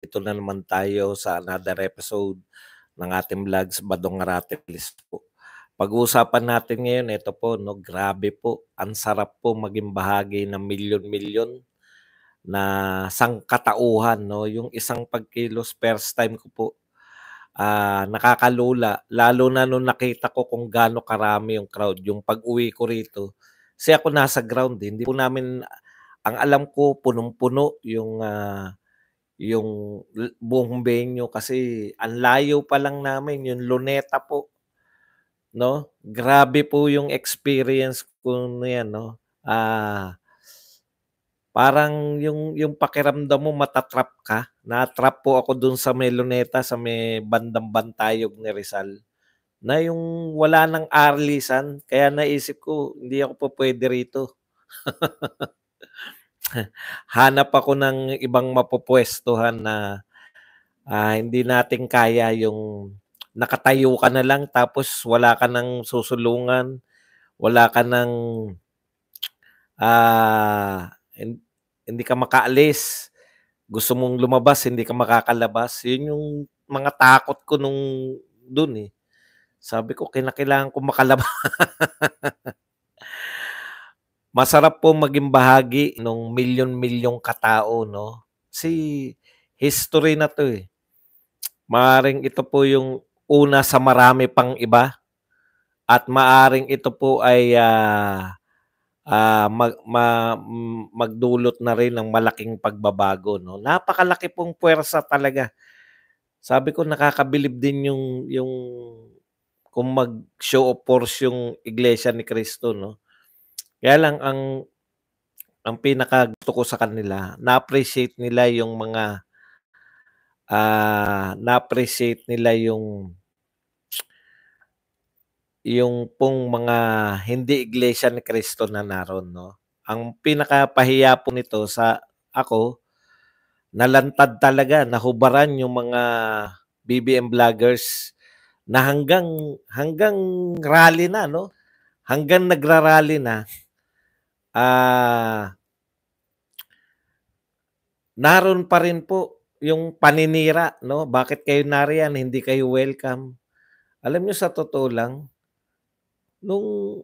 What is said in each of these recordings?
Ito na naman tayo sa another episode ng ating vlogs, Badong Aratilis po. Pag-uusapan natin ngayon, ito po, no, grabe po, ang sarap po maging bahagi ng milyon-milyon na sangkatauhan, no, yung isang pagkilos, first time ko po, nakakalula, lalo na nung nakita ko kung gaano karami yung crowd, yung pag-uwi ko rito. Kasi ako nasa ground, hindi po namin, ang alam ko, punong-puno yung buong venue kasi ang layo pa lang namin, yung Luneta po, 'no? Grabe po yung experience ko na 'yan, 'no? Parang yung pakiramdam mo mata-trap ka. Na-trap po ako dun sa may Luneta, sa may bandang Bantayog ni Rizal, na yung wala ng arlisan kaya naisip ko hindi ako pupuwede rito. Hanap ako ng ibang mapupuwestuhan na hindi natin kaya yung nakatayo ka na lang tapos wala ka ng susulungan, wala ka ng, hin hindi ka makaalis. Gusto mong lumabas, hindi ka makakalabas. Yun yung mga takot ko dun, eh. Sabi ko kinakailangan kong makalabas. Masarap po maging bahagi nung milyon-milyong katao, 'no? Kasi history na 'to, eh. Maaaring ito po yung una sa marami pang iba at maaaring ito po ay, magdulot na rin ng malaking pagbabago, 'no. Napakalaki pong puwersa talaga. Sabi ko nakakabilib din yung kung mag-show of force yung Iglesia ni Cristo, 'no. Kaya lang ang pinakagusto ko sa kanila, na-appreciate nila yung mga, na-appreciate nila yung pong mga hindi Iglesia ni Cristo na naroon, 'no. Ang pinakapahiya po nito sa ako, nalantad talaga, nahubaran yung mga BBM vloggers na hanggang hanggang rally na, 'no, hanggang nagra-rally na, ah, naroon pa rin po yung paninira, 'no, "Bakit kayo nariyan, hindi kayo welcome." Alam niyo sa totoo lang, nung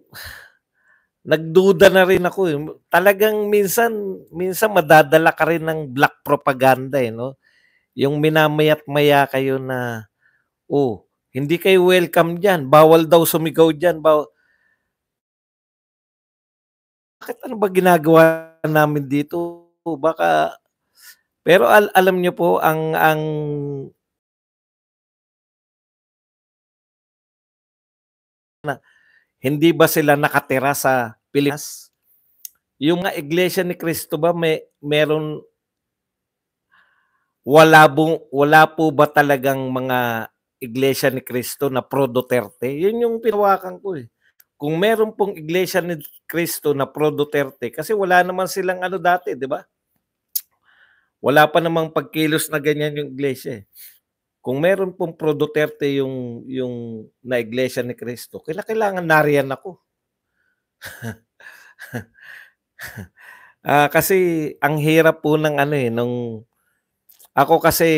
nagduda na rin ako, eh. Talagang minsan minsan madadala ka rin ng black propaganda, eh, 'no? Yung minamaya't-maya kayo na, "Oh, hindi kayo welcome diyan, bawal daw sumigaw diyan, bakit ano ba ginagawa namin dito? Baka." Pero alam niyo po ang na hindi ba sila nakatira sa Pilipinas? Yung nga Iglesia ni Cristo ba meron, wala po ba talagang mga Iglesia ni Cristo na pro Duterte? Yun yung pinahawakan ko, eh. Kung meron pong Iglesia ni Cristo na pro Duterte kasi wala naman silang ano dati, 'di ba? Wala pa namang pagkilos na ganyan yung iglesia, eh. Kung meron pong pro Duterte yung na Iglesia ni Cristo, kailangan nariyan ako. Kasi ang hirap po ng ano, eh, ako kasi,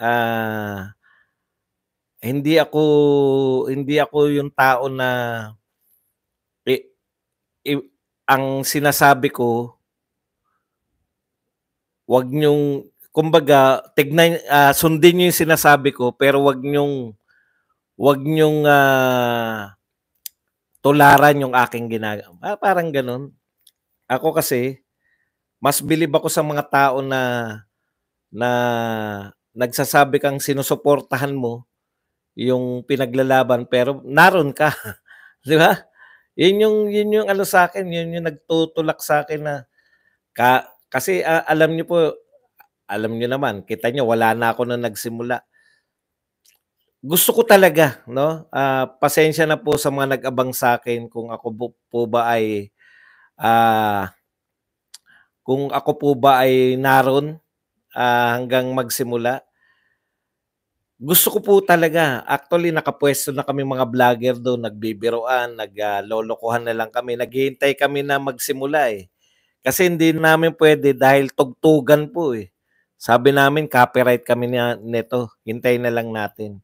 ah, hindi ako hindi ako yung tao na i i ang sinasabi ko, 'wag niyong kumbaga sundin niyo yung sinasabi ko pero 'wag niyong, tularan yung aking parang gano'n. Ako kasi mas bilib ako sa mga tao na nagsasabi kang sinusuportahan mo yung pinaglalaban pero naro'n ka, 'di ba? Yun yung ano sa'kin, yun yung nagtutulak sa'kin na kasi, alam niyo po, alam niyo naman, kita niyo wala na ako nung nagsimula. Gusto ko talaga, 'no, pasensya na po sa mga nag-abang sa'kin kung ako po ba ay, ah, kung ako po ba ay naro'n, hanggang magsimula. Gusto ko po talaga. Actually, nakapuwesto na kaming mga vlogger do'n, nagbibiruan, lolokohan na lang kami. Naghihintay kami na magsimula, eh. Kasi hindi namin puwede dahil tugtugan po, eh. Sabi namin copyright kami nito, hintayin na lang natin.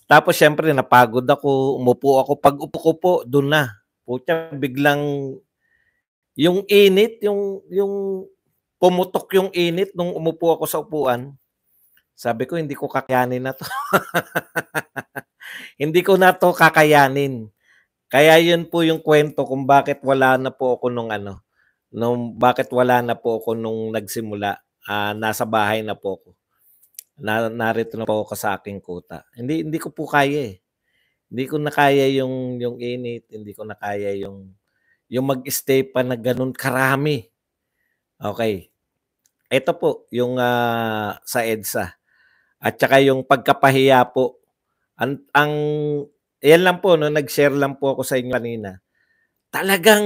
Tapos siyempre napagod ako, umupo ako. Pag upo ko po, dun na. Putya, biglang yung init, yung pumutok yung init nung umupo ako sa upuan. Sabi ko, hindi ko kakayanin na 'to. Hindi ko na 'to kakayanin. Kaya yun po yung kwento kung bakit wala na po ako bakit wala na po ako nung nagsimula. Nasa bahay na po ako. Narito na po ako sa aking kuta. Hindi ko po kaya, eh. Hindi ko na kaya yung init, hindi ko na kaya yung mag-stay pa na gano'n karami. Okey, eto po yung, sa EDSA at saka yung pagkapahiya po. Ang 'yan lang po 'no, nag-share lang po ako sa inyo kanina. Talagang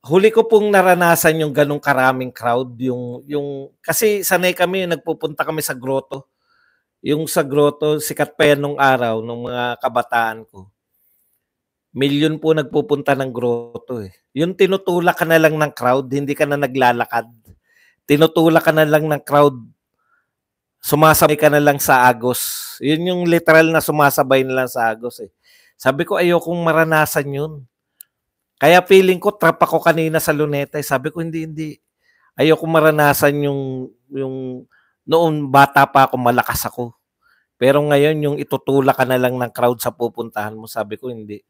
huli ko pong naranasan yung gano'ng karaming crowd, yung kasi sanay kami nagpupunta kami sa grotto. Yung sa grotto sikat pa 'yan nung araw nung mga kabataan ko. Milyon po nagpupunta ng grotto, eh. Yung tinutulak ka na lang ng crowd, hindi ka na naglalakad. Tinutulak ka na lang ng crowd, sumasabay ka na lang sa agos. Yun yung literal na sumasabay na lang sa agos, eh. Sabi ko ayokong maranasan yun. Kaya feeling ko trap ako kanina sa Luneta, eh. Sabi ko hindi. Ayokong maranasan yung noon bata pa ako, malakas ako. Pero ngayon yung itutulak ka na lang ng crowd sa pupuntahan mo, sabi ko hindi.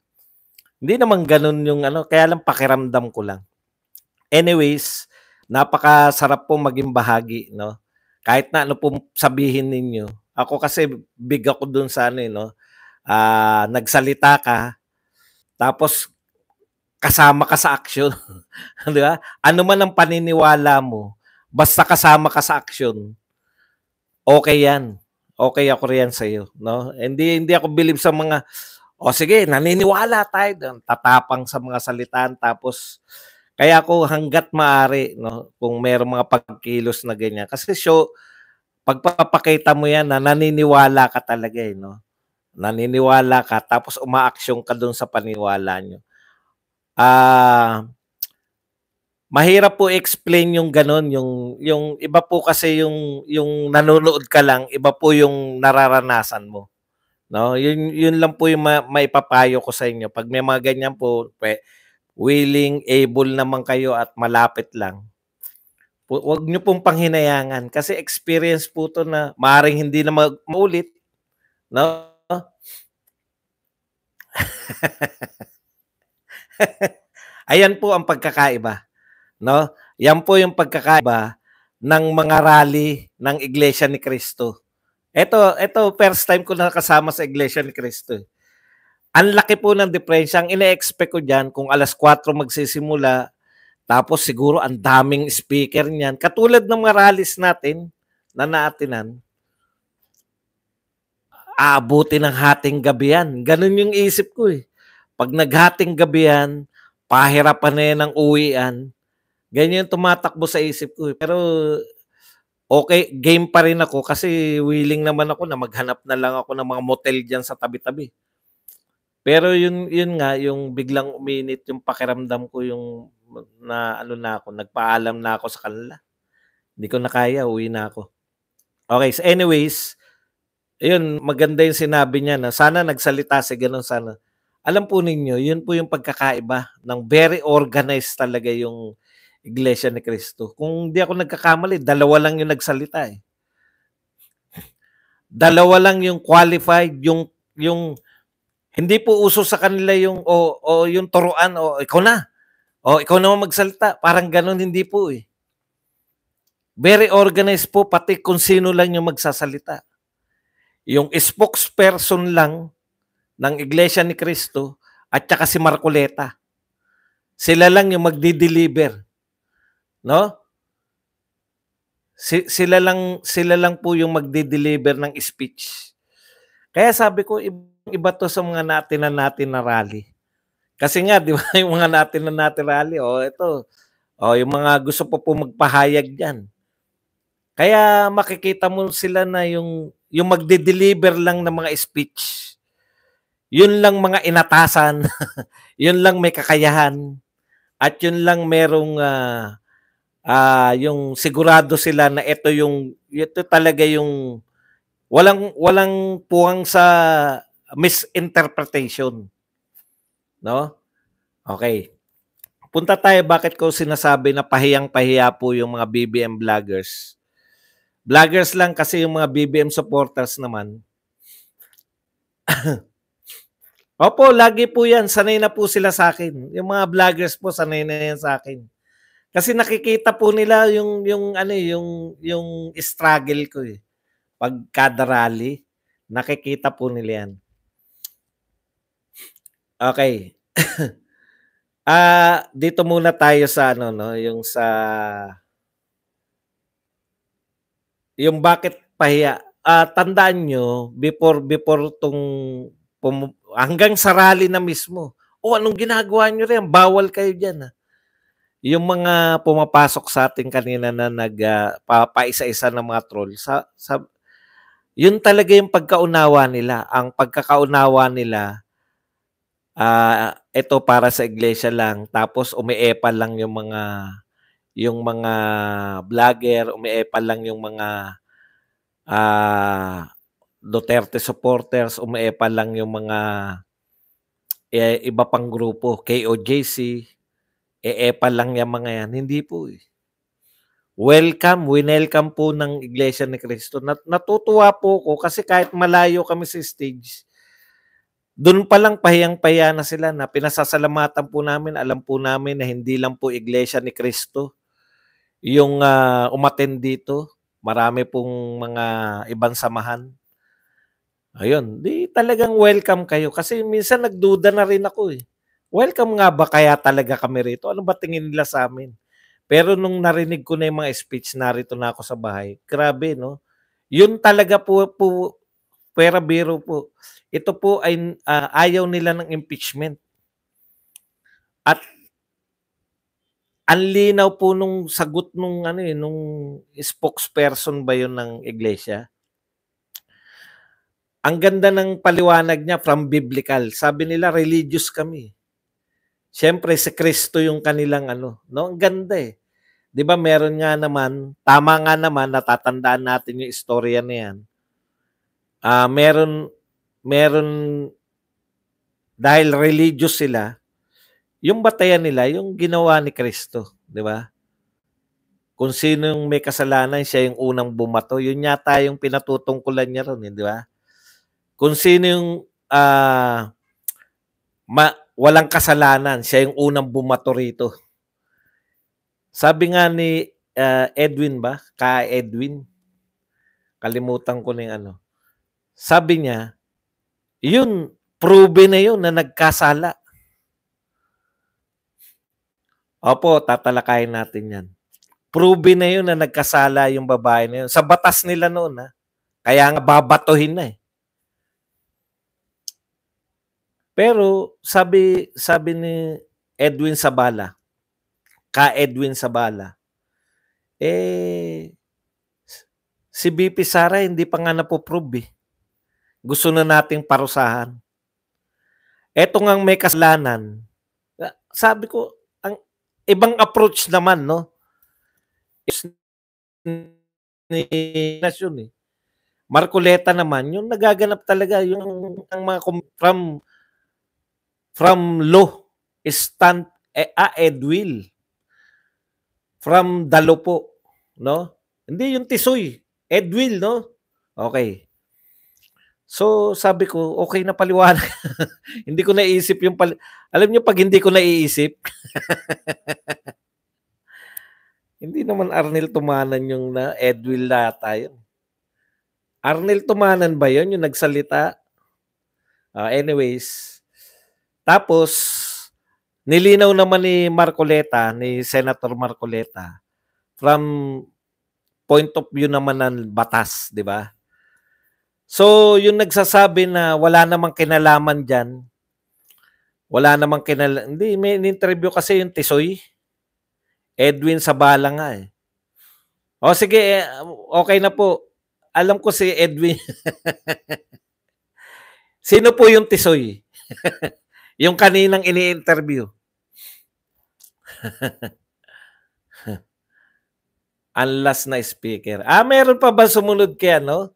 Hindi naman gano'n yung ano, kaya lang pakiramdam ko lang. Anyways, napakasarap pong maging bahagi 'no. Kahit na ano pong sabihin ninyo. Ako kasi big ako dun sa ano, eh, 'no, nagsalita ka tapos kasama ka sa aksyon, 'di ba? Ano man ang paniniwala mo, basta kasama ka sa aksyon, okey 'yan. Okey ako riyan sa'yo 'no. Hindi ako bilib sa mga, "O sige, naniniwala tayo dun." Tatapang sa mga salitaan tapos kaya ako hangga't maaari 'no, kung merong mga pagkilos na ganyan kasi pagpapakita mo 'yan na naniniwala ka talaga, eh, 'no. Naniniwala ka tapos umaaksyon ka dun sa paniniwala niyo. Ah, Mahirap po i-explain yung gano'n, yung iba po kasi yung nanonood ka lang, iba po yung nararanasan mo, 'no. Yun lang po yung maipapayo ko sa inyo 'pag may mga ganyan po, willing, able naman kayo at malapit lang, wag niyo pong panghinayangan kasi experience po 'to na maaaring hindi na maulit, 'no. Ayan po ang pagkakaiba, 'no. Yan po yung pagkakaiba ng mga rally ng Iglesia ni Cristo. Eto first time ko nakasama sa Iglesia ni Cristo, eh. Ang laki po ng diperensiya, ang ine-expect ko diyan kung 4:00 magsisimula, tapos siguro ang daming speaker niyan, katulad ng mga rallies natin na naatinan, aabutin ng hating gabi yan. Gano'n yung isip ko, eh. 'Pag naghating gabi yan, pahirapan na yan ng uwian. Ganyan yung tumatakbo sa isip ko, eh. Pero okey, game pa rin ako kasi willing naman ako na maghanap na lang ako ng mga motel diyan sa tabi-tabi. Pero yun nga, yung biglang uminit yung pakiramdam ko yung na ano na ako, nagpaalam na ako sa kanila. Hindi ko na kaya, uwi na ako. Okey, so anyways, ayun maganda yung sinabi niya na sana nagsalita si gano'n sana. Alam po ninyo, yun po yung pagkakaiba ng very organized talaga yung Iglesia ni Cristo. Kung di ako nagkakamali, dalawa lang yung nagsalita, eh. Dalawa lang yung qualified, yung hindi po uso sa kanila yung, o yung turuan, "O ikaw na, o ikaw naman magsalita." Parang gano'n, hindi po, eh. Very organized po pati kung sino lang yung magsasalita. Yung spokesperson lang ng Iglesia ni Cristo at saka si Marcoleta. Sila lang yung magde-deliver, 'no? Sila lang po yung magde-deliver ng speech. Kaya sabi ko iba 'to sa mga naatinan natin na rally. Kasi nga 'di ba yung mga naatinan natin rally, eto, yung mga gusto pa po magpahayag diyan. Kaya makikita mo sila na yung magde-deliver lang ng mga speech, yun lang mga inatasan, yun lang may kakayahan, at yun lang merong, yung sigurado sila na ito talaga yung walang puwang sa misinterpretation, 'no? Okay. Punta tayo bakit ko sinasabi na pahiyang-pahiya po yung mga BBM vloggers. Vloggers lang kasi yung mga BBM supporters naman. Opo, lagi po yan. Sanay na po sila sa akin. Yung mga vloggers po, sanay na yan sa akin. Kasi nakikita po nila yung struggle ko eh. Pag kada rally, nakikita po nila yan. Okay. Dito muna tayo sa yung bakit pahiya. Tandaan nyo, before hanggang sa rally na mismo. Anong ginagawa nyo rin? Bawal kayo dyan. Yung mga pumapasok sa atin kanina na paisa-isa ng mga troll, yun talaga yung pagkaunawa nila. Ang pagkakaunawa nila, ito para sa iglesia lang. Tapos umiepal lang yung mga vlogger, umiepal lang yung mga Duterte supporters, umiepal lang yung mga iba pang grupo, KOJC, epal lang yung mga yan. Hindi po eh. Welcome po ng Iglesia ni Cristo. Natutuwa po ko kasi kahit malayo kami sa stage, doon pa lang pahiyang-pahiya na sila na pinasasalamatan po namin, alam po namin na hindi lang po Iglesia ni Cristo yung umattend dito. Marami pong mga ibang samahan. Ayun, di talagang welcome kayo kasi minsan nagduda na rin ako eh. Welcome nga ba kaya talaga kami rito? Ano ba tingin nila sa amin? Pero nung narinig ko na yung mga speech, narito na ako sa bahay. Grabe, no? Yun talaga po pera biro po. Ito po ay ayaw nila ng impeachment. At ang linaw po nung sagot nung spokesperson ba yun ng iglesia. Ang ganda ng paliwanag niya from biblical. Sabi nila religious kami. Siyempre si Kristo yung kanilang no? Ang ganda eh. 'Di ba meron nga naman, tama nga naman natatandaan natin yung istorya na 'yan. Meron dahil religious sila, yung batayan nila yung ginawa ni Kristo, 'di ba? Kung sino yung may kasalanan, siya yung unang bumato. Yun yata yung pinatutungkulan niya ron, 'di ba? Kung sino yung walang kasalanan, siya yung unang bumato rito. Sabi nga ni Edwin ba? Edwin. Kalimutan ko na yung Sabi niya, yun, proven na yun na nagkasala. Opo, tatalakayin natin yan. Proven na yun na nagkasala yung babae na yun. Sa batas nila noon, kaya nga babatuhin na eh. Pero sabi ni Edwin Sabala, Edwin Sabala, si BP Sara hindi pa nga napoprove eh. Gusto na nating parusahan. Eto ngang may kasalanan. Sabi ko, ang ibang approach naman, no? Ni Nasyon eh. Marcoleta naman, yung nagaganap talaga, yung ang mga from law, Edwil. From Dalo po, no? Hindi yung Tisoy, Edwil, no? Okay. So, sabi ko, okay na paliwanag. Hindi ko naiisip yung alam niyo pag hindi ko naiisip, hindi naman Arnel Tumanan yung Edwil lata yun. Arnel Tumanan ba yun yung nagsalita? Anyways, tapos, nilinaw naman ni Marcoleta, ni Senator Marcoleta, from point of view naman ng batas, di ba? So, yung nagsasabi na wala namang kinalaman dyan, hindi, may interview kasi yung Tisoy, Edwin Sabala nga eh. O sige, okay na po. Alam ko si Edwin. Sino po yung Tisoy? Yung kaninang ini-interview. Ang last na speaker. Meron pa ba sumunod kay ano?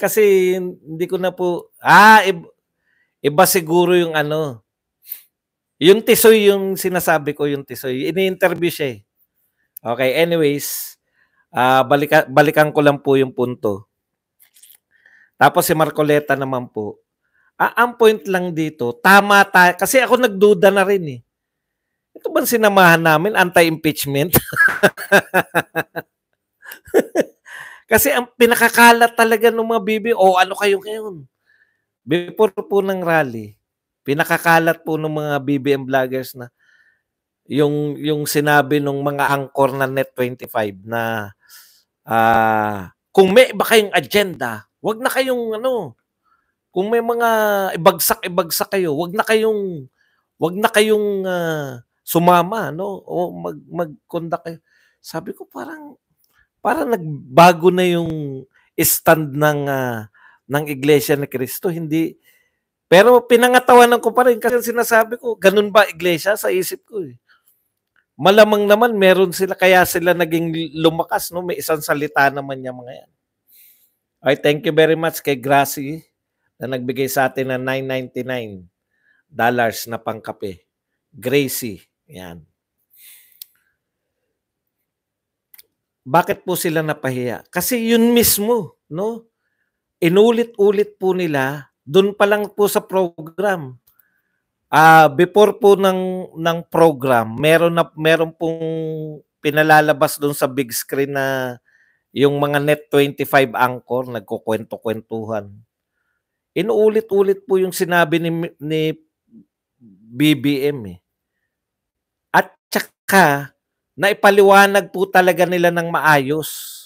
Kasi hindi ko na po iba siguro yung ano, yung Tisoy yung sinasabi ko, yung Tisoy. Ini-interview siya, eh. Okay, anyways, balikan ko lang po yung punto. Tapos si Marcoleta naman po, ang point lang dito, tama tayo, kasi ako nagduda na rin, eh. Ito bang sinamahan namin, anti-impeachment? Kasi ang pinakakalat talaga ng mga bibi, ano kayo ngayon? Before po ng rally, pinakakalat po ng mga BBM vloggers na yung sinabi ng mga angkor na Net25 na kung may iba kayong agenda, wag na kayong kung may mga ibagsak kayo, wag na kayong sumama, no? O mag-conduct kayo. Sabi ko parang nagbago na yung stand ng Iglesia ni Cristo, hindi. Pero pinangatawanan ko pa rin kasi sinasabi ko, ganun ba Iglesia sa isip ko, eh. Malamang naman meron sila, kaya sila naging lumakas, no? May isang salita naman yung mga yan. Okay, thank you very much kay Gracie na nagbigay sa atin ng $9.99 na pangkape. Gracie, yan. Bakit po sila napahiya? Kasi yun mismo, no? Inulit-ulit po nila, doon pa lang po sa program. Before po ng program, meron pong pinalalabas doon sa big screen na yung mga Net25 anchor nagkukwento-kwentuhan. Inuulit-ulit po yung sinabi ni BBM, eh. At saka naipaliwanag po talaga nila ng maayos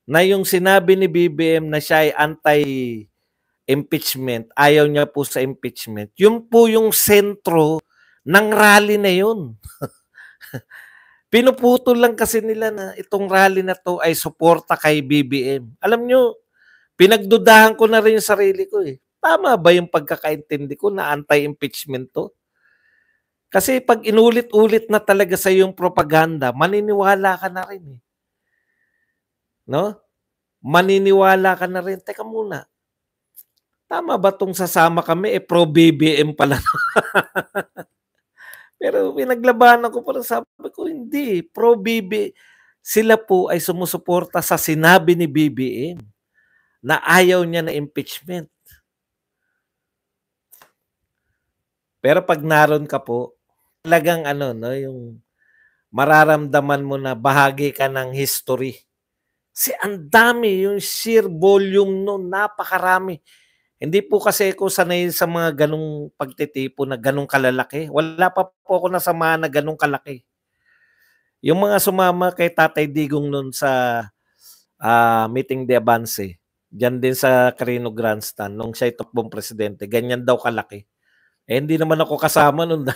na yung sinabi ni BBM na siya ay anti-impeachment, ayaw niya po sa impeachment, yun po yung sentro ng rally na yun. Pinuputol lang kasi nila na itong rally na to ay suporta kay BBM. Alam nyo, pinagdudahan ko na rin yung sarili ko, eh. Tama ba yung pagkakaintindi ko na anti-impeachment to? Kasi pag inulit-ulit na talaga sa yung propaganda, maniniwala ka na rin, eh. No? Maniniwala ka na rin. Teka muna. Tama ba tong sasama kami? Pro-BBM pala. Pero pinaglabanan ko, parang sabi ko, hindi. Pro-BBM. Sila po ay sumusuporta sa sinabi ni BBM na ayaw niya na impeachment. Pero pag naroon ka po, talagang yung mararamdaman mo na bahagi ka ng history. Kasi ang dami, yung sheer volume nun, napakarami. Hindi po kasi ako sanay sa mga ganong pagtitipo na ganong kalalaki. Wala pa po ako nasamahan na ganong kalaki. Yung mga sumama kay Tatay Digong nun sa meeting de Avance, dyan din sa Carino Grandstand, nung siya itukbong presidente, ganyan daw kalaki. Hindi naman ako kasama nun.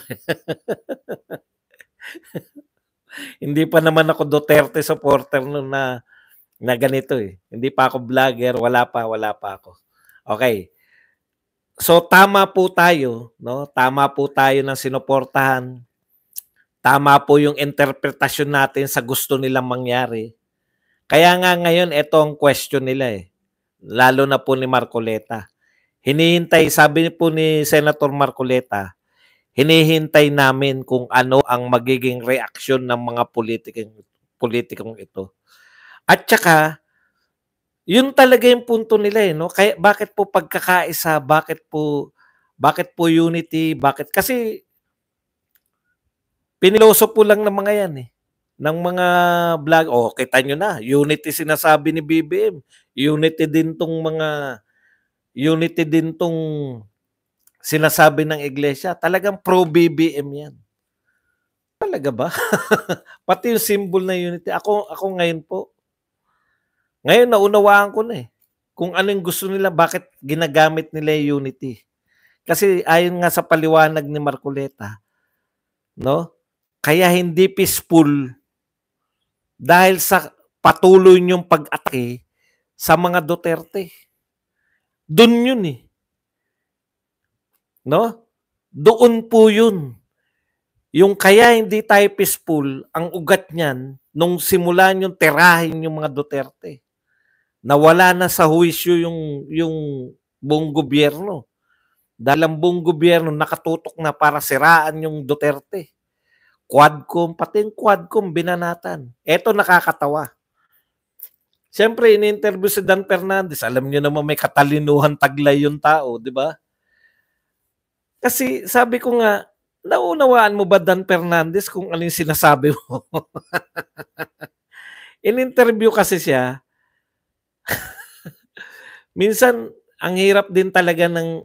Hindi pa naman ako Duterte supporter nun na ganito, eh. Hindi pa ako vlogger, wala pa ako. Okay. So tama po tayo, no? Tama po tayo ng sinuportahan. Tama po yung interpretasyon natin sa gusto nilang mangyari. Kaya nga ngayon ito ang question nila, eh. Lalo na po ni Marcoleta. Hinihintay, sabi po ni Senator Marcoleta, hinihintay namin kung ano ang magiging reaksyon ng mga politikong ito. At saka, yun talaga yung punto nila, eh, no? Kaya bakit po pagkakaisa, bakit po unity, kasi piniloso po lang ng mga yan, eh. Ng mga vlog, kita nyo na, unity sinasabi ni BBM. Unity din tong sinasabi ng iglesia. Talagang pro-BBM yan. Talaga ba? Pati yung symbol na unity. Ako ngayon po, ngayon naunawaan ko na, eh. Kung anong gusto nila, bakit ginagamit nila yung unity. Kasi ayon nga sa paliwanag ni Marcoleta, no? Kaya hindi peaceful dahil sa patuloy niyong pag-atake sa mga Duterte. Doon yun, eh. No? Doon po yun. Yung kaya hindi tayo peaceful, ang ugat niyan, nung simulan yung tirahin yung mga Duterte. Nawala na sa huwisyo yung buong gobyerno. Dahil ang buong gobyerno nakatutok na para siraan yung Duterte. Quadcom, pati yung Quadcom binanatan. Eto nakakatawa. Siyempre, ini-interview si Dan Fernandez. Alam niyo naman may katalinuhan taglay yung tao, di ba? Kasi sabi ko nga, naunawaan mo ba Dan Fernandez kung ano yung sinasabi mo? In-interview kasi siya. Minsan, ang hirap din talaga ng,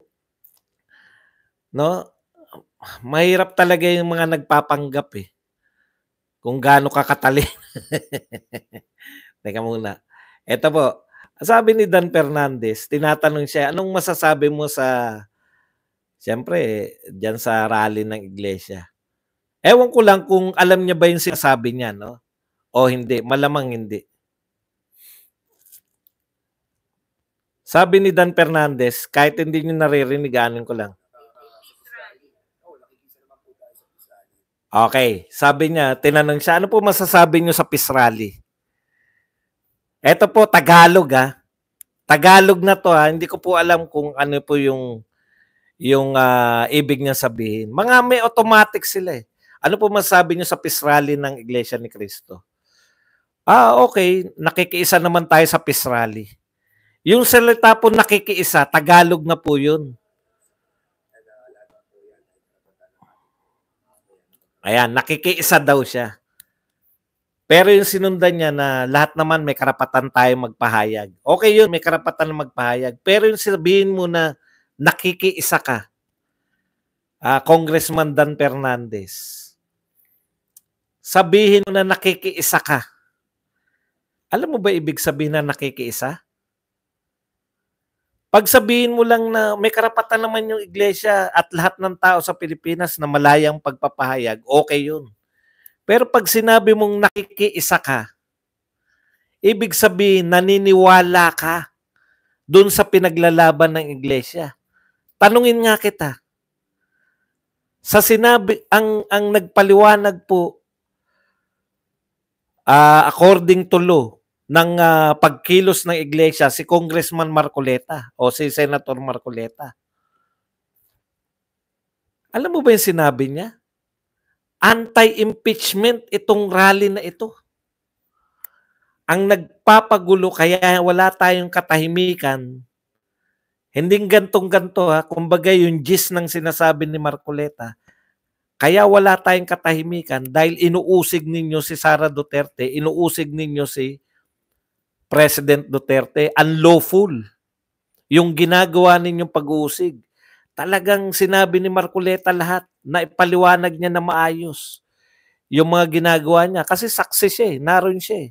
no? Mahirap talaga yung mga nagpapanggap eh. Kung gaano ka katalino. Teka muna. Ito po, sabi ni Dan Fernandez, tinatanong siya, anong masasabi mo sa, siyempre, dyan sa rally ng iglesia? Ewan ko lang kung alam niya ba yung sinasabi niya, no? O hindi, malamang hindi. Sabi ni Dan Fernandez, kahit hindi niyo naririnig, anin ko lang. Okay, sabi niya, tinanong siya, ano po masasabi niyo sa peace rally? Ito po, Tagalog Tagalog na to hindi ko po alam kung ano po yung ibig niya sabihin. Mga may automatic sila eh. Ano po masasabi niyo sa peace rally ng Iglesia ni Cristo? Okay, nakikiisa naman tayo sa peace rally. Yung salita po nakikiisa, Tagalog na po yun. Ayan, nakikiisa daw siya. Pero yung sinundan niya na lahat naman may karapatan tayo magpahayag. Okay yun, may karapatan na magpahayag. Pero yung sabihin mo na nakikiisa ka, Congressman Dan Fernandez, sabihin mo na nakikiisa ka. Alam mo ba ibig sabihin na nakikiisa? Pag sabihin mo lang na may karapatan naman yung iglesia at lahat ng tao sa Pilipinas na malayang pagpapahayag, okay yun. Pero pag sinabi mong nakikiisa ka, ibig sabihin naniniwala ka dun sa pinaglalaban ng iglesia. Tanungin nga kita. Sa sinabi, ang nagpaliwanag po, according to law, ng pagkilos ng iglesia, si Congressman Marcoleta o si Senator Marcoleta. Alam mo ba yung sinabi niya? Anti-impeachment itong rally na ito. Ang nagpapagulo kaya wala tayong katahimikan, hindi gantong-ganto kumbaga yung gist ng sinasabi ni Marcoleta, kaya wala tayong katahimikan dahil inuusig ninyo si Sara Duterte, inuusig ninyo si President Duterte, unlawful. Yung ginagawa ninyong pag-uusig. Talagang sinabi ni Marcoleta lahat na ipaliwanag niya na maayos yung mga ginagawa niya. Kasi saksi siya naroon siya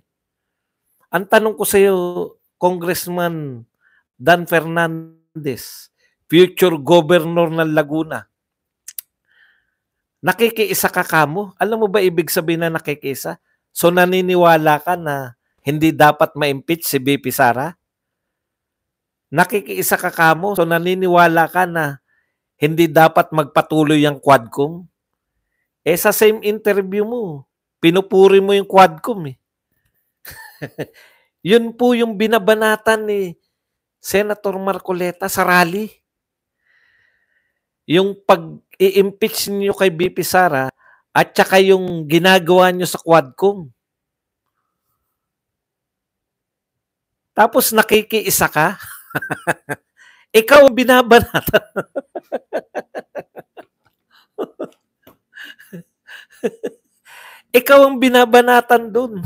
Ang tanong ko sa iyo, Congressman Dan Fernandez, future governor ng Laguna, nakikiisa ka kamo? Alam mo ba ibig sabihin na nakikiisa? So naniniwala ka na hindi dapat ma-impeach si BP Sara? Nakikiisa ka kamo? So naniniwala ka na hindi dapat magpatuloy ang Quadcom? Sa same interview mo, pinupuri mo yung Quadcom Yun po yung binabanatan ni Senator Marcoleta sa rally. Yung pag-i-impeach niyo kay BP Sara at saka yung ginagawa niyo sa Quadcom. Tapos nakikiisa ka? Ikaw ang binabanatan. Ikaw ang binabanatan dun.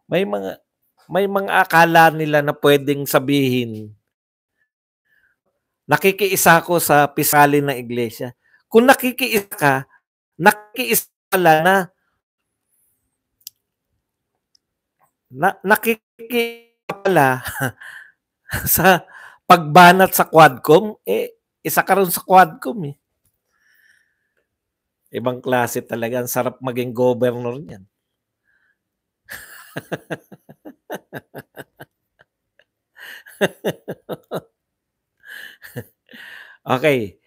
may mga akala nila na pwedeng sabihin, nakikiisa ko sa pisali ng iglesia. Kung nakikiisa ka, nakikiisa pala nakikiisa pala sa pagbanat sa Quadcom, isa ka rin sa Quadcom Ibang klase talaga. Ang sarap maging governor niyan. Okay.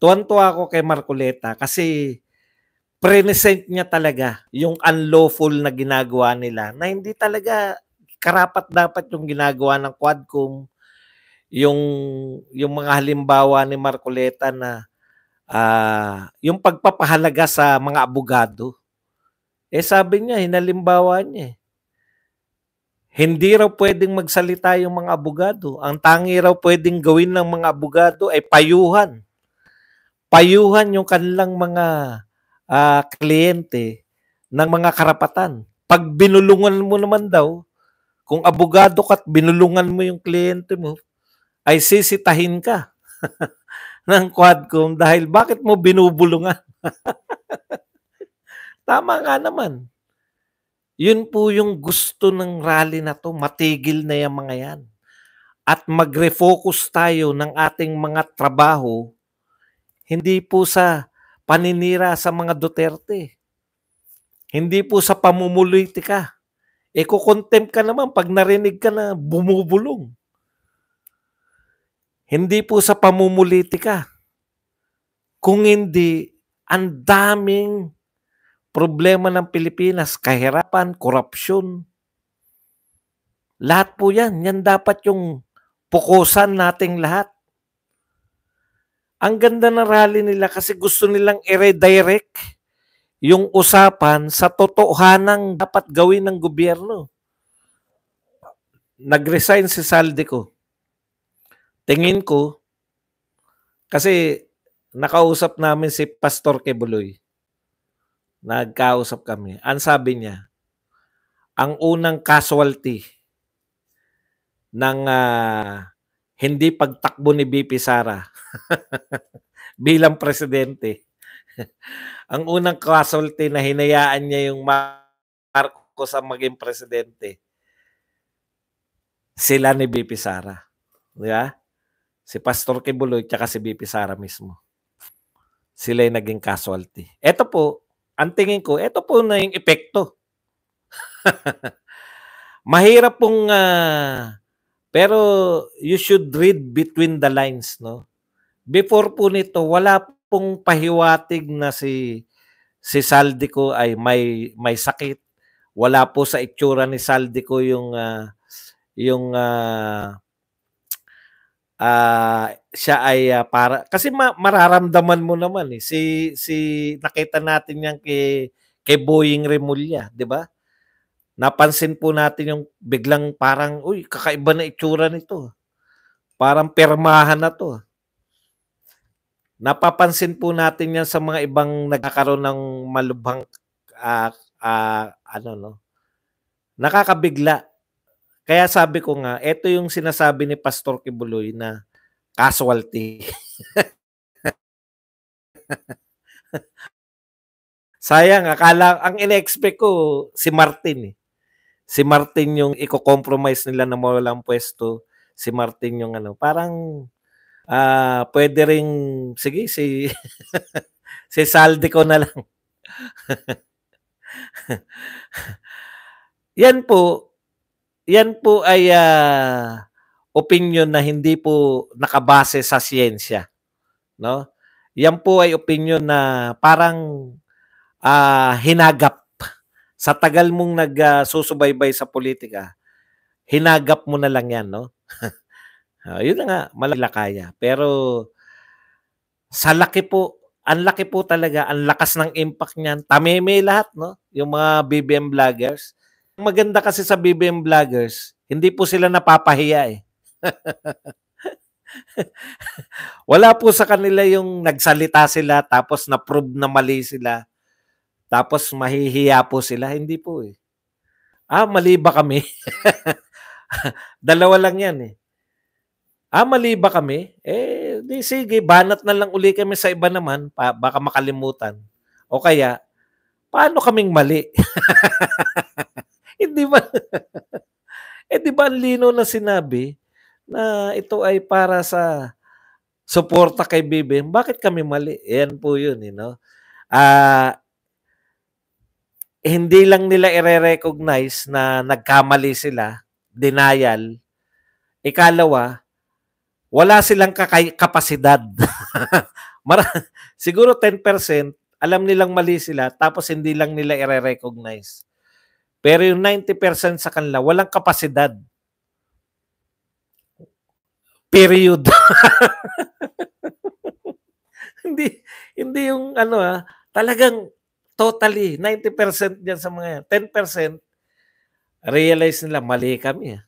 Tuwang-tuwa ako kay Marcoleta kasi present niya talaga yung unlawful na ginagawa nila na hindi talaga karapat-dapat yung ginagawa ng Quadcom, yung mga halimbawa ni Marcoleta na, yung pagpapahalaga sa mga abogado. Sabi niya hinalimbawa niya, hindi raw puwedeng magsalita yung mga abogado. Ang tangi raw puwedeng gawin ng mga abogado ay payuhan. Payuhan yung kanilang mga, kliyente ng mga karapatan. 'Pag binulungan mo naman daw, kung abogado ka't binulungan mo yung kliyente mo, ay sisitahin ka ng Quadcom dahil bakit mo binubulungan? Tama nga naman. Yun po yung gusto ng rally na 'to, matigil na yang mga yan. At mag-refocus tayo ng ating mga trabaho, hindi po sa paninira sa mga Duterte. Hindi po sa pamumulitika. Iko-contempt ka naman 'pag narinig ka na bumubulong. Hindi po sa pamumulitika. Kung hindi, ang daming problema ng Pilipinas, kahirapan, korupsyon. Lahat po yan. Yan dapat yung pukusan nating lahat. Ang ganda ng rally nila kasi gusto nilang i-redirect yung usapan sa totohanang dapat gawin ng gobyerno. Nag-resign si Saldico. Tingin ko, kasi nakausap namin si Pastor Quebuloy. Nagkausap kami. Ang sabi niya, ang unang casualty ng hindi pagtakbo ni BP Sara bilang presidente. Ang unang casualty na hinayaan niya yung Marcos ang maging presidente, sila ni BP Sara. Di ba? Si Pastor Quebuloy tsaka si BP Sara mismo. Sila yung naging casualty. Ito po, ang tingin ko, ito po na yung epekto. Mahirap pong, pero you should read between the lines, no? Before po nito, wala pong pahiwatig na si Saldico ay may sakit. Wala po sa itsura ni Saldico yung siya ay para kasi mararamdaman mo naman si nakita natin yan kay Boying Remulla, 'di ba? Napansin po natin yung biglang parang, uy, kakaiba na itsura nito. Parang pirmahan na to. Napapansin po natin yan sa mga ibang nagkakaroon ng malubhang nakakabigla. Kaya sabi ko nga, ito yung sinasabi ni Pastor Quebuloy na casualty. Sayang, ang ine-expect ko si Martin eh. Si Martin yung i-compromise nila na mawalang pwesto. Si Martin yung parang pwede ring, sige, si Saldico na lang. Yan po ay opinion na hindi po nakabase sa siyensya, no? Yan po ay opinion na parang hinagap. Sa tagal mong nagsusubaybay sa politika, hinagap mo na lang yan, no? Yun na nga, malakaya. Pero ang laki po talaga, ang lakas ng impact niyan. Tameme lahat, no? Yung mga BBM vloggers. Ang maganda kasi sa BBM vloggers, hindi po sila napapahiya eh. Wala po sa kanila yung nagsalita sila tapos na-prove na mali sila. Tapos mahihiya po sila. Hindi po eh. Mali ba kami? Dalawa lang yan eh. Mali ba kami? Di sige, banat na lang uli kami sa iba naman, baka makalimutan. O kaya, paano kaming mali? Hindi ba? Di ba ang lino na sinabi na ito ay para sa suporta kay BBM? Bakit kami mali? Yan po yun, hindi lang nila i-recognize na nagkamali sila, denial. Ikalawa, wala silang kapasidad. Siguro 10%, alam nilang mali sila, tapos hindi lang nila i-recognize. Pero yung 90% sa kanila, walang kapasidad. Period. hindi yung talagang totally 90% diyan sa mga yan. 10% realize nila mali kami.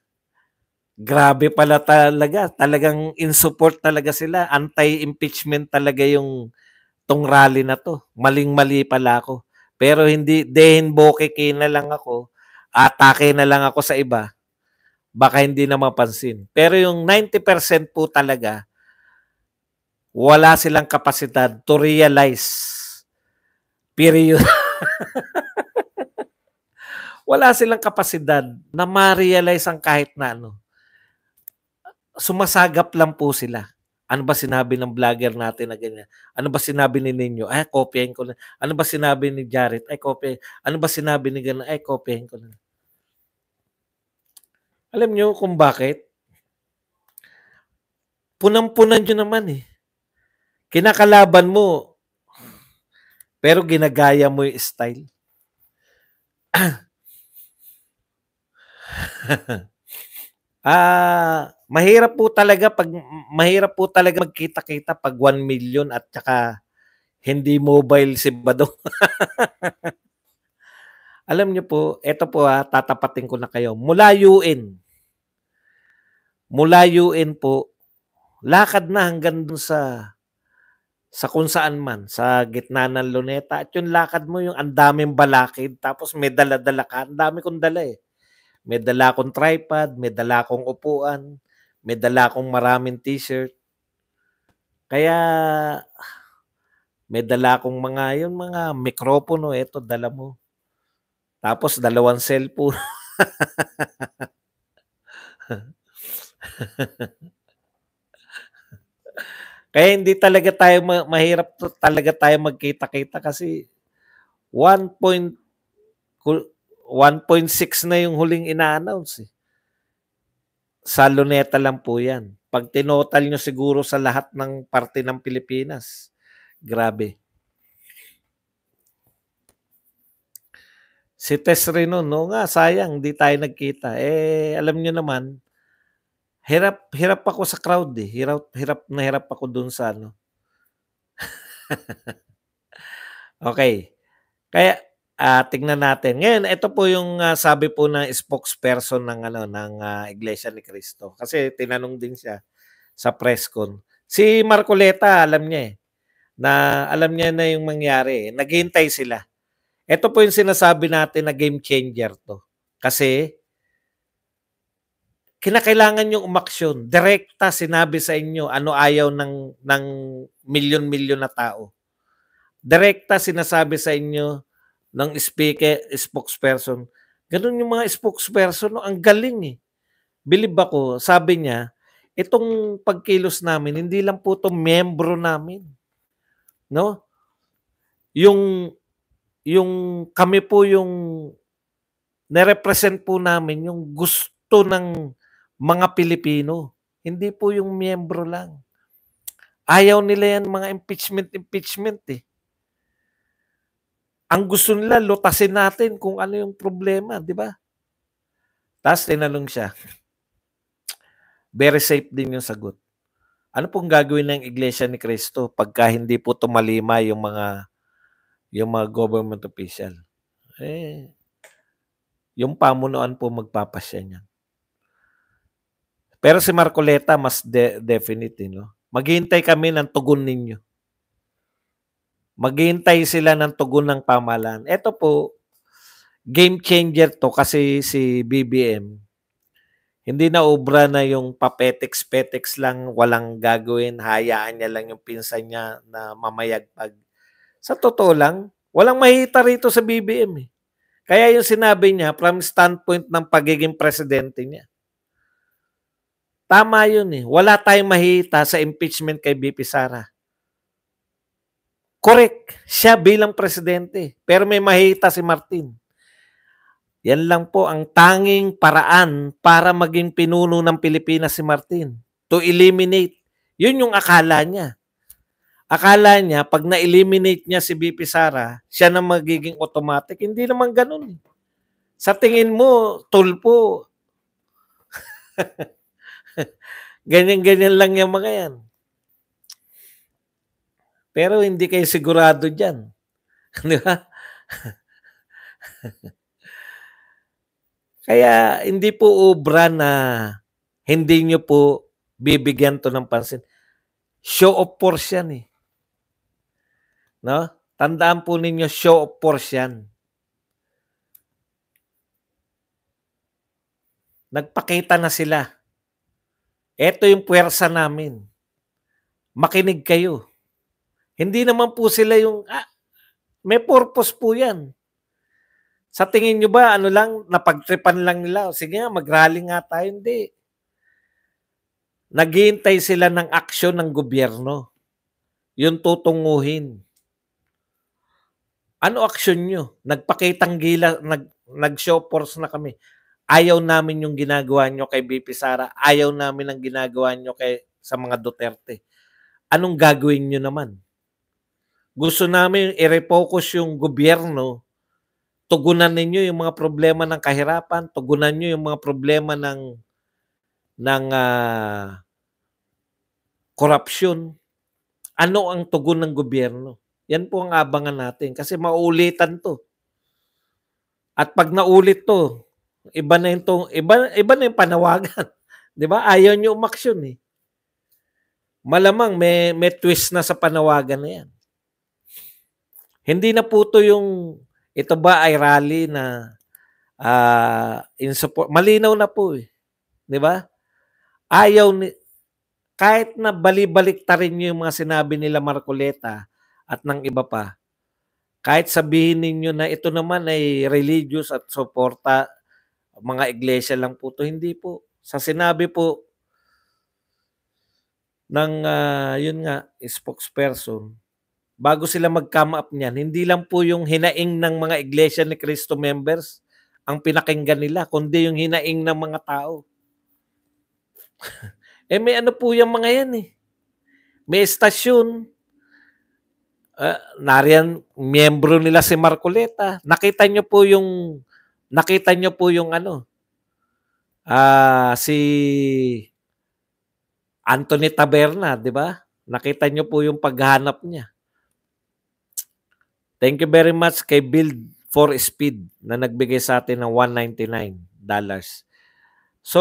Grabe pala talaga. Talagang in support talaga sila. Anti-impeachment talaga yung tong rally na to. Maling-mali pala ako. Pero hindi, dehin bokeke na lang ako. Atake na lang ako sa iba. Baka hindi na mapansin. Pero yung 90% po talaga, wala silang kapasidad to realize. Period. Wala silang kapasidad na ma-realize ang kahit na ano. Sumasagap lang po sila. Ano ba sinabi ng vlogger natin na ganyan? Ano ba sinabi ni Nino? Ay, kopyahin ko na. Ano ba sinabi ni Jared? Ay, kopyahin. Ano ba sinabi ni gano'n? Ay, kopyahin ko na. Alam nyo kung bakit? Punang-punan nyo naman eh. Kinakalaban mo, pero ginagaya mo yung style. Mahirap po talaga magkita-kita pag 1 million at saka hindi mobile si Badong. Alam niyo po, ito po tatapatin ko na kayo. Mula UN po, lakad na hanggang dun sa kung saan man, sa gitna ng Luneta. At yung lakad mo, yung ang daming balakid, tapos may dala-dala ka. Ang dami kong dala eh. May dala akong tripod, may dala akong upuan, may dala akong maraming t-shirt. Kaya may dala akong mga mikropono, eto dala mo. Tapos 2 cellphone. Kaya hindi talaga tayo mahirap talaga tayo magkita-kita kasi 1.6 na yung huling ina-announce eh. Sa Luneta lang po yan. Pag tinotal nyo siguro sa lahat ng parte ng Pilipinas, grabe. Si Tess Reno, no nga, sayang, hindi tayo nagkita. Alam nyo naman, hirap ako sa crowd eh. Hirap ako dun sa ano. Okay. Kaya, tingnan natin. Ngayon, ito po yung sabi po ng spokesperson ng Iglesia ni Cristo. Kasi tinanong din siya sa press con. Si Marcoleta, alam niya na yung mangyari. Naghihintay sila. Ito po yung sinasabi natin na game changer to. Kasi, kinakailangan yung umaksyon. Direkta sinabi sa inyo ano ayaw ng milyon-milyon na tao. Direkta sinasabi sa inyo ng spokesperson. Ganun yung mga spokesperson, no? Ang galing eh. Believe ako, sabi niya, itong pagkilos namin, hindi lang po ito membro namin. No? Yung kami po yung na-represent po namin yung gusto ng mga Pilipino. Hindi po yung miyembro lang. Ayaw nila yan mga impeachment eh. Ang gusto nila, lutasin natin kung ano yung problema, di ba? Tapos tinanong siya, very safe din yung sagot. Ano pong gagawin ng Iglesia ni Cristo pagka hindi po tumalima yung mga government official? Yung pamunuan po magpapasya niya. Pero si Marcoleta mas definite, no? Maghihintay kami ng tugon ninyo. Maghihintay sila ng tugon ng pamahalaan. Ito po, game changer to kasi si BBM, hindi na obra na yung papetex-petex lang, walang gagawin, hayaan niya lang yung pinsan niya na mamayagpag. Sa totoo lang, walang mahita rito sa BBM eh. Kaya yung sinabi niya from standpoint ng pagiging presidente niya. Tama yun eh. Wala tayong mahita sa impeachment kay BP Sara. Correct. Siya bilang presidente. Pero may mahita si Martin. Yan lang po ang tanging paraan para maging pinuno ng Pilipinas si Martin. to eliminate. Yun yung akala niya. Akala niya, pag na-eliminate niya si VP Sara, siya na magiging automatic. Hindi naman ganun. Sa tingin mo, tulpo. Ganyan-ganyan lang yung mga yan. Pero hindi kayo sigurado dyan. Di ba? Kaya hindi po obra na hindi nyo po bibigyan to ng pansin. Show of force yan eh. No? Tandaan po ninyo, show of force yan. Nagpakita na sila. Ito yung puwersa namin. Makinig kayo. Hindi naman po sila yung, may purpose po yan. Sa tingin nyo ba, ano lang, napagtripan lang nila? Sige nga, mag-rally nga tayo. Hindi. Naghihintay sila ng aksyon ng gobyerno. Yung tutunguhin. Ano aksyon nyo? Nagpakitang gila, nag-show force na kami. Ayaw namin yung ginagawa nyo kay BP Sara. Ayaw namin ang ginagawa nyo sa mga Duterte. Anong gagawin nyo naman? Gusto namin i-refocus yung gobyerno. Tugunan ninyo yung mga problema ng kahirapan, tugunan nyo yung mga problema ng korupsyon. Ano ang tugon ng gobyerno? Yan po ang abangan natin kasi mauulitan to. At pag naulit to, iba na yung panawagan. 'Di ba? Ayaw nyo umaksyon eh. Malamang may twist na sa panawagan na yan. Hindi na po to yung ito ba ay rally na in support. Malinaw na po eh. 'Di ba? Ayaw ni kahit na bali-balik ta rin yung mga sinabi nila Marcoleta at ng iba pa. Kahit sabihin ninyo na ito naman ay religious at suporta mga iglesia lang po to, hindi po. Sa sinabi po ng yun nga spokesperson, bago sila mag-come up niyan, hindi lang po yung hinaing ng mga iglesia ni Cristo members ang pinakinggan nila, kundi yung hinaing ng mga tao. May ano po yung mga yan eh. May estasyon. Nariyan, miyembro nila si Marcoleta. Nakita nyo po yung si Anthony Taberna, di ba? Nakita nyo po yung paghanap niya. Thank you very much kay Build for Speed na nagbigay sa atin ng $199. So,